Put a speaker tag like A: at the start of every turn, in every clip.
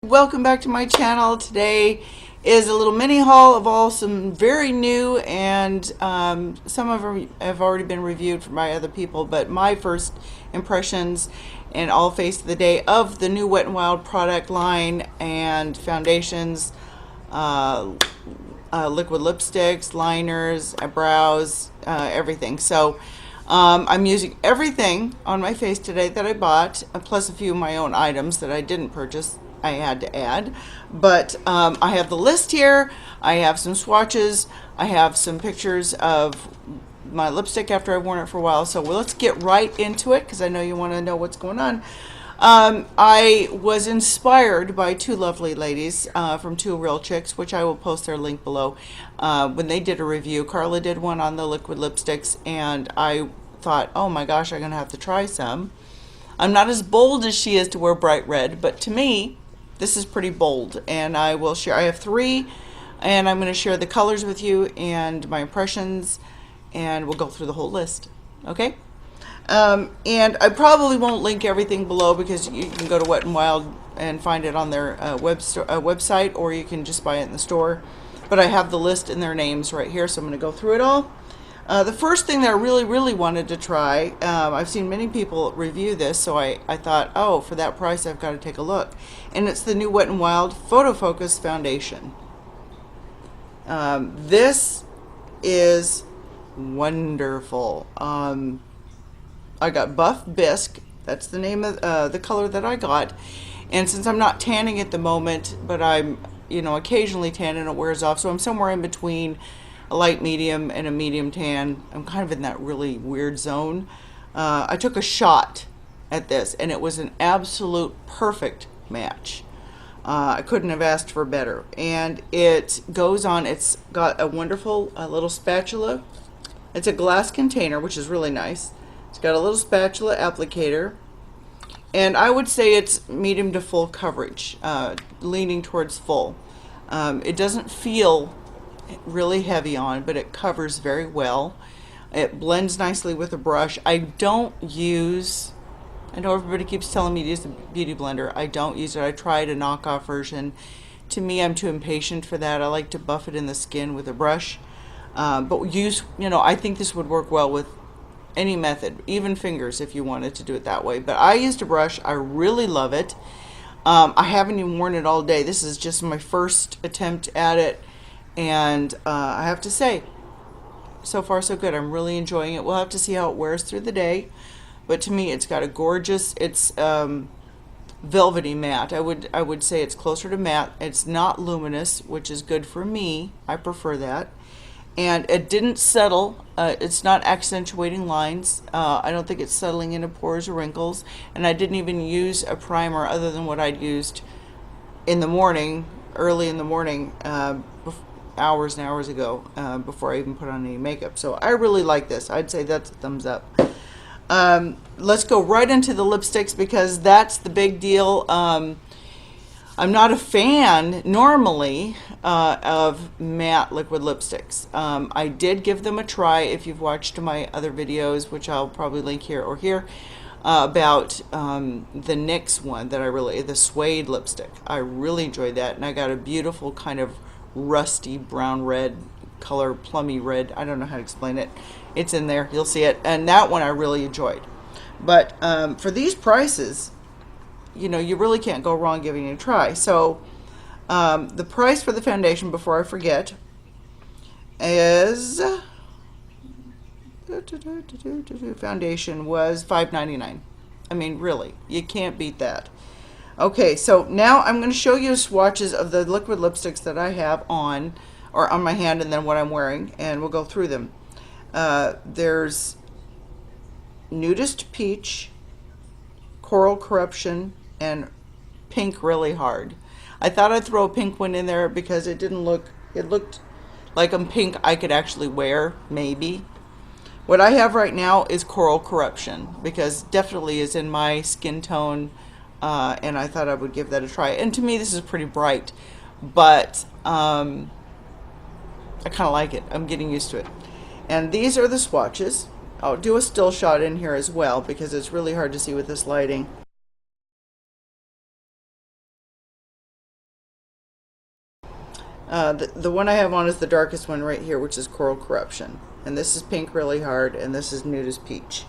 A: Welcome back to my channel. Today is a little mini haul of all some very new and some of them have already been reviewed by other people, but my first impressions and all face of the day of the new Wet n Wild product line and foundations, liquid lipsticks, liners, brows, everything. So I'm using everything on my face today that I bought, plus a few of my own items that I didn't purchase. I had to add, but I have the list here. I have some swatches. I have some pictures of my lipstick after I've worn it for a while. So let's get right into it because I know you want to know what's going on. I was inspired by two lovely ladies from Two Real Chicks, which I will post their link below. When they did a review, Carla did one on the liquid lipsticks, and I thought, oh my gosh, I'm gonna have to try some. I'm not as bold as she is to wear bright red, but to me, this is pretty bold, and I will share. I have three, and I'm going to share the colors with you and my impressions, and we'll go through the whole list. Okay? And I probably won't link everything below because you can go to Wet n Wild and find it on their website, or you can just buy it in the store. But I have the list and their names right here, so I'm going to go through it all. The first thing that I really wanted to try, I've seen many people review this, so I thought, oh, for that price I've got to take a look. And it's the new Wet n Wild Photo Focus Foundation. This is wonderful. I got Buff Bisque. That's the name of the color that I got. And since I'm not tanning at the moment, but I'm, occasionally tan and it wears off, so I'm somewhere in between a light medium and a medium tan. I'm kind of in that really weird zone. I took a shot at this and it was an absolute perfect match. I couldn't have asked for better. And it goes on, it's got a wonderful little spatula. It's a glass container, which is really nice. It's got a little spatula applicator. And I would say it's medium to full coverage, leaning towards full. It doesn't feel really heavy on, but it covers very well. It blends nicely with a brush. I know everybody keeps telling me to use the beauty blender. I don't use it. I tried a knockoff version. To me, I'm too impatient for that. I like to buff it in the skin with a brush. But I think this would work well with any method, even fingers if you wanted to do it that way. But I used a brush. I really love it. I haven't even worn it all day. This is just my first attempt at it. And I have to say, so far so good. I'm really enjoying it. We'll have to see how it wears through the day. But to me, it's got a gorgeous, it's velvety matte. I would say it's closer to matte. It's not luminous, which is good for me. I prefer that. And it didn't settle. It's not accentuating lines. I don't think it's settling into pores or wrinkles. And I didn't even use a primer other than what I'd used in the morning, early in the morning, hours and hours ago, before I even put on any makeup. So I really like this. I'd say that's a thumbs up. Let's go right into the lipsticks because that's the big deal. I'm not a fan normally of matte liquid lipsticks. I did give them a try. If you've watched my other videos, which I'll probably link here or here, about the NYX one that the suede lipstick. I really enjoyed that, and I got a beautiful kind of rusty brown red color, plummy red. I don't know how to explain it. It's in there. You'll see it. And that one I really enjoyed. But for these prices, you really can't go wrong giving it a try. So the price for the foundation, before I forget, is foundation was $5.99. I mean, really, you can't beat that. Okay, so now I'm going to show you swatches of the liquid lipsticks that I have on, or on my hand, and then what I'm wearing, and we'll go through them. There's Nudist Peach, Coral Corruption, and Pink Really Hard. I thought I'd throw a pink one in there because it looked like a pink I could actually wear, maybe. What I have right now is Coral Corruption because definitely is in my skin tone. And I thought I would give that a try. And to me, this is pretty bright, but I kind of like it. I'm getting used to it. And these are the swatches. I'll do a still shot in here as well because it's really hard to see with this lighting. The one I have on is the darkest one right here, which is Coral Corruption. And this is Pink Really Hard, and this is Nude as Peach.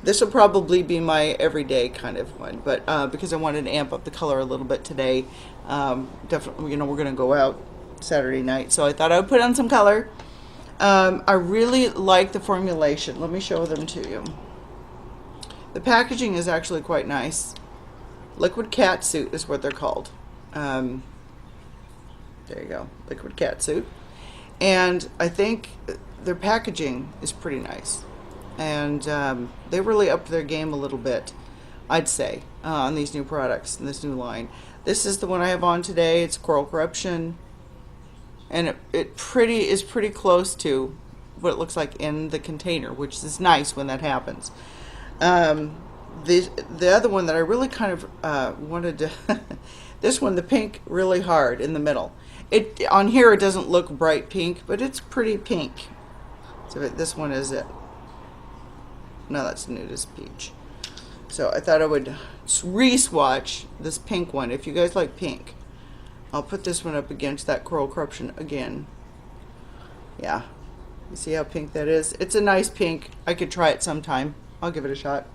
A: This will probably be my everyday kind of one, but because I wanted to amp up the color a little bit today, definitely, we're going to go out Saturday night, so I thought I would put on some color. I really like the formulation. Let me show them to you. The packaging is actually quite nice. Liquid Catsuit is what they're called. There you go, Liquid Catsuit. And I think their packaging is pretty nice. And they really upped their game a little bit, I'd say, on these new products in this new line. This is the one I have on today. It's Coral Corruption. And it is pretty close to what it looks like in the container, which is nice when that happens. The other one that I really kind of wanted to, this one, the Pink Really Hard in the middle. On here it doesn't look bright pink, but it's pretty pink. So this one is it. No, that's Nude as Peach. So I thought I would re-swatch this pink one. If you guys like pink, I'll put this one up against that Coral Corruption again. Yeah, you see how pink that is? It's a nice pink. I could try it sometime. I'll give it a shot.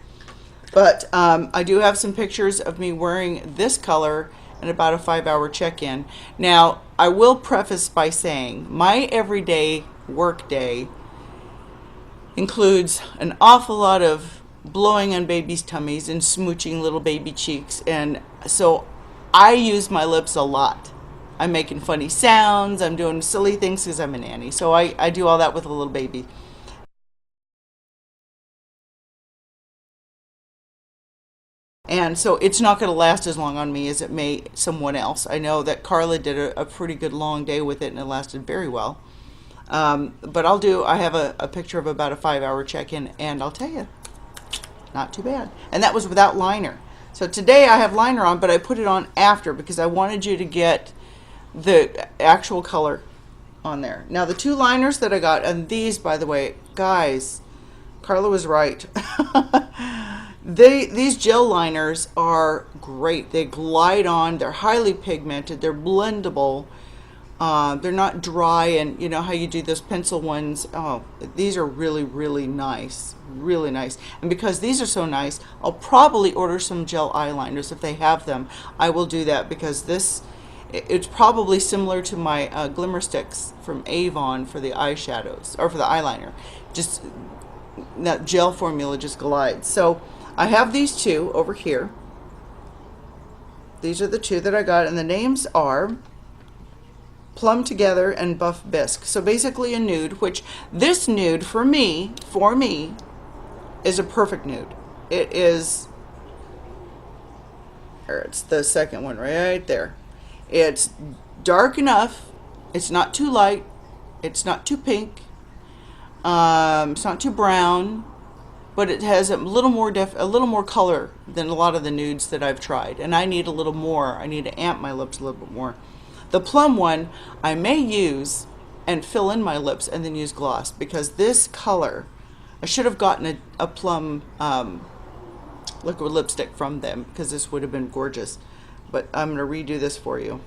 A: But I do have some pictures of me wearing this color and about a 5-hour check-in. Now, I will preface by saying my everyday work day includes an awful lot of blowing on babies' tummies and smooching little baby cheeks, and so I use my lips a lot. I'm making funny sounds, I'm doing silly things because I'm a nanny, so I do all that with a little baby. And so it's not going to last as long on me as it may someone else. I know that Carla did a pretty good long day with it, and it lasted very well. But I have a picture of about a 5-hour check-in, and I'll tell you, not too bad. And that was without liner. So today I have liner on, but I put it on after because I wanted you to get the actual color on there. Now the two liners that I got, and these, by the way, guys, Carla was right. These gel liners are great. They glide on. They're highly pigmented. They're blendable. They're not dry, and you know how you do those pencil ones. Oh, these are really, really nice. Really nice. And because these are so nice, I'll probably order some gel eyeliners if they have them. I will do that because it's probably similar to my glimmer sticks from Avon for the eyeshadows, or for the eyeliner. Just that gel formula just glides. So I have these two over here. These are the two that I got, and the names are Plum Together and Buff Bisque. So basically a nude, which this nude for me is a perfect nude. It is, or it's the second one right there. It's dark enough, it's not too light, it's not too pink, it's not too brown, but it has a little more color than a lot of the nudes that I've tried, and I need a little more. I need to amp my lips a little bit more. The plum one I may use and fill in my lips and then use gloss, because this color, I should have gotten a plum liquid lipstick from them, because this would have been gorgeous. But I'm going to redo this for you.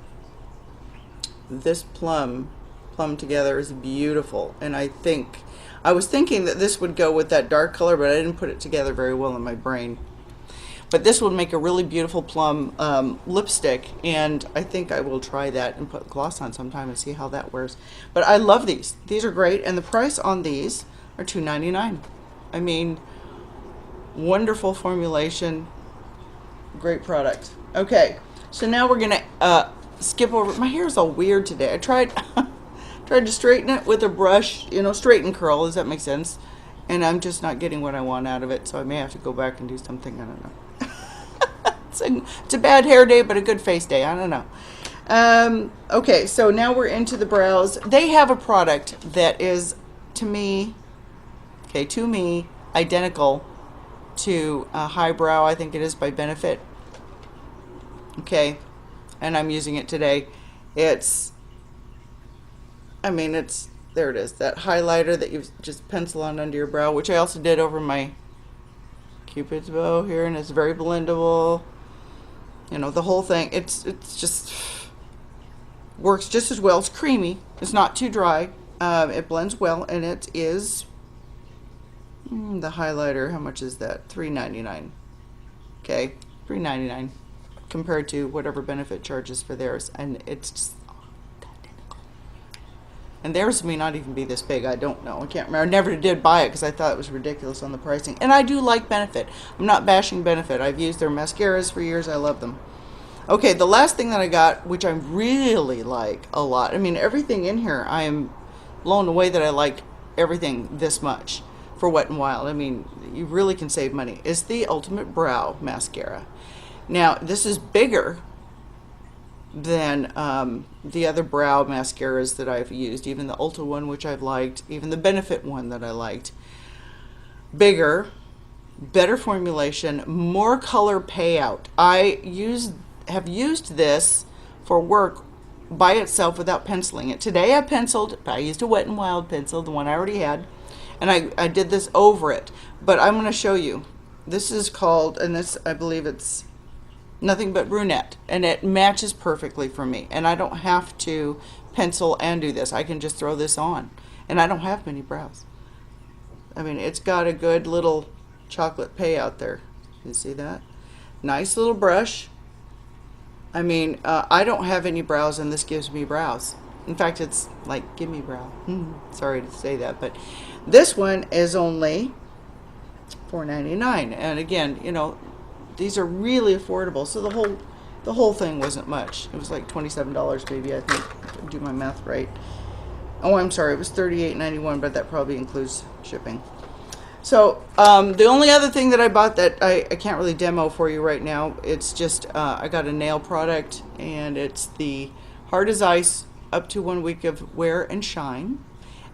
A: This Plum Together is beautiful, and I was thinking that this would go with that dark color, but I didn't put it together very well in my brain. But this would make a really beautiful plum lipstick, and I think I will try that and put gloss on sometime and see how that wears. But I love these. These are great, and the price on these are $2.99. I mean, wonderful formulation, great product. Okay, so now we're gonna skip over. My hair is all weird today. I tried to straighten it with a brush, straighten curl. Does that make sense? And I'm just not getting what I want out of it, so I may have to go back and do something. I don't know. It's a bad hair day, but a good face day. I don't know. Okay, so now we're into the brows. They have a product that is, to me, identical to Highbrow. I think it is by Benefit. Okay, and I'm using it today. There it is. That highlighter that you just pencil on under your brow, which I also did over my Cupid's bow here, and it's very blendable. The whole thing. It's just Works just as well. It's creamy. It's not too dry. It blends well, and it is the highlighter. How much is that? $3.99. Okay, $3.99 compared to whatever Benefit charges for theirs, and it's just identical. And theirs may not even be this big. I don't know. I can't remember. I never did buy it because I thought it was ridiculous on the pricing. And I do like Benefit. I'm not bashing Benefit. I've used their mascaras for years. I love them. Okay, the last thing that I got, which I really like a lot. I mean, everything in here, I am blown away that I like everything this much for Wet n Wild. I mean, you really can save money. Is the Ultimate Brow Mascara. Now, this is bigger than the other brow mascaras that I've used. Even the Ulta one, which I've liked. Even the Benefit one that I liked. Bigger, better formulation, more color payout. I have used this for work by itself without penciling it. Today I penciled, I used a Wet n Wild pencil, the one I already had, and I did this over it. But I'm going to show you. This is called, and this, I believe it's Nothing But Brunette, and it matches perfectly for me. And I don't have to pencil and do this. I can just throw this on. And I don't have many brows. I mean, it's got a good little chocolate payout there. You see that? Nice little brush. I mean, I don't have any brows, and this gives me brows. In fact, it's like, give me brow. Sorry to say that, but this one is only $4.99. And again, you know, these are really affordable. So the whole thing wasn't much. It was like $27 maybe, I think, if I do my math right. Oh, I'm sorry, it was $38.91, but that probably includes shipping. So the only other thing that I bought that I can't really demo for you right now, it's just I got a nail product, and it's the Hard as Ice up to 1 week of wear and shine.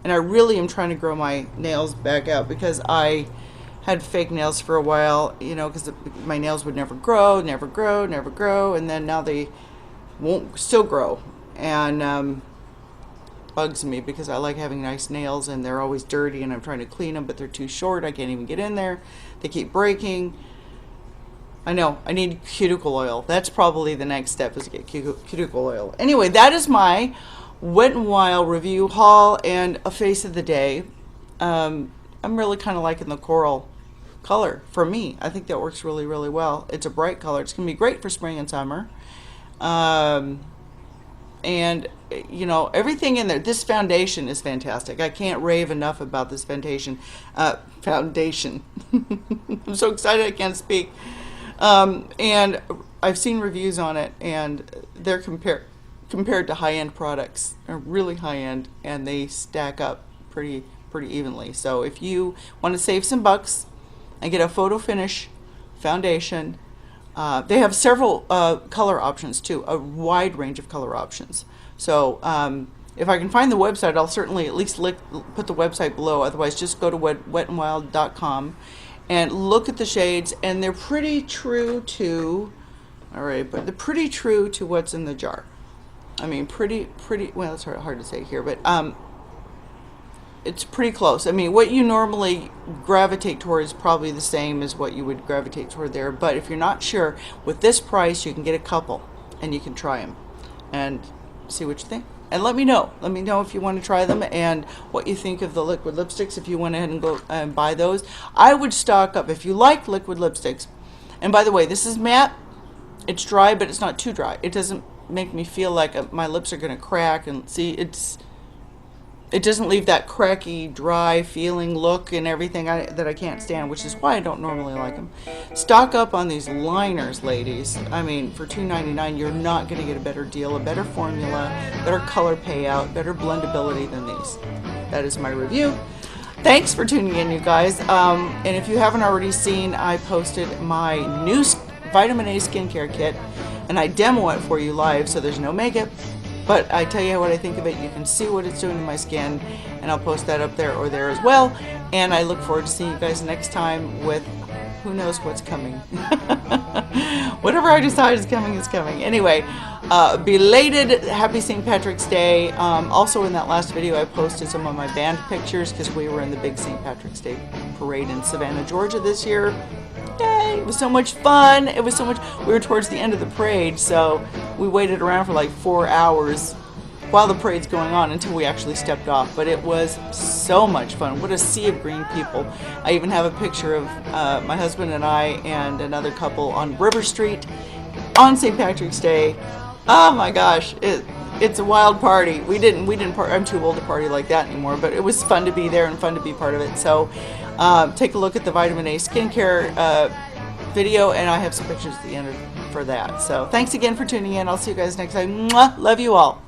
A: And I really am trying to grow my nails back out, because I had fake nails for a while, you know, because my nails would never grow, and then now they won't still grow. And bugs me, because I like having nice nails, and they're always dirty, and I'm trying to clean them, but they're too short. I can't even get in there. They keep breaking. I know, I need cuticle oil. That's probably the next step, is to get cuticle oil. Anyway, that is my Wet n Wild review haul and a face of the day. I'm really kind of liking the coral color for me. I think that works really, really well. It's a bright color. It's going to be great for spring and summer. And you know, everything in there. This foundation is fantastic. I can't rave enough about this foundation. I'm so excited I can't speak. And I've seen reviews on it, and they're compared to high-end products. They're really high-end, and they stack up pretty evenly. So if you want to save some bucks and get a photo finish foundation, they have several color options too, a wide range of color options. So if I can find the website, I'll certainly at least put the website below. Otherwise, just go to wetandwild.com and look at the shades, and they're pretty true to, but they're pretty true to what's in the jar. I mean, pretty, well, it's hard to say here, but it's pretty close. I mean, what you normally gravitate toward is probably the same as what you would gravitate toward there. But if you're not sure, with this price, you can get a couple, and you can try them and see what you think. And let me know. Let me know if you want to try them, and what you think of the liquid lipsticks. If you went ahead and go and buy those, I would stock up. If you like liquid lipsticks, and by the way, this is matte. It's dry, but it's not too dry. It doesn't make me feel like my lips are going to crack. And see, it doesn't leave that cracky, dry feeling look and everything that I can't stand, which is why I don't normally like them. Stock up on these liners, ladies. I mean, for $2.99, you're not going to get a better deal, a better formula, better color payout, better blendability than these. That is my review. Thanks for tuning in, you guys. And if you haven't already seen, I posted my new vitamin A skincare kit, and I demo it for you live, so there's no makeup. But I tell you what I think of it. You can see what it's doing to my skin, and I'll post that up there or there as well. And I look forward to seeing you guys next time with who knows what's coming. Whatever I decide is coming is coming. Anyway, belated Happy St. Patrick's Day. Also in that last video, I posted some of my band pictures, because we were in the big St. Patrick's Day parade in Savannah, Georgia this year. Yay! It was so much fun. It was so much. We were towards the end of the parade, so we waited around for like 4 hours while the parade's going on until we actually stepped off. But it was so much fun. What a sea of green people. I even have a picture of my husband and I and another couple on River Street on St. Patrick's Day. Oh my gosh, it's a wild party. We didn't I'm too old to party like that anymore, but it was fun to be there and fun to be part of it. So take a look at the vitamin A skincare video, and I have some pictures at the end for that. So thanks again for tuning in. I'll see you guys next time. Mwah! Love you all.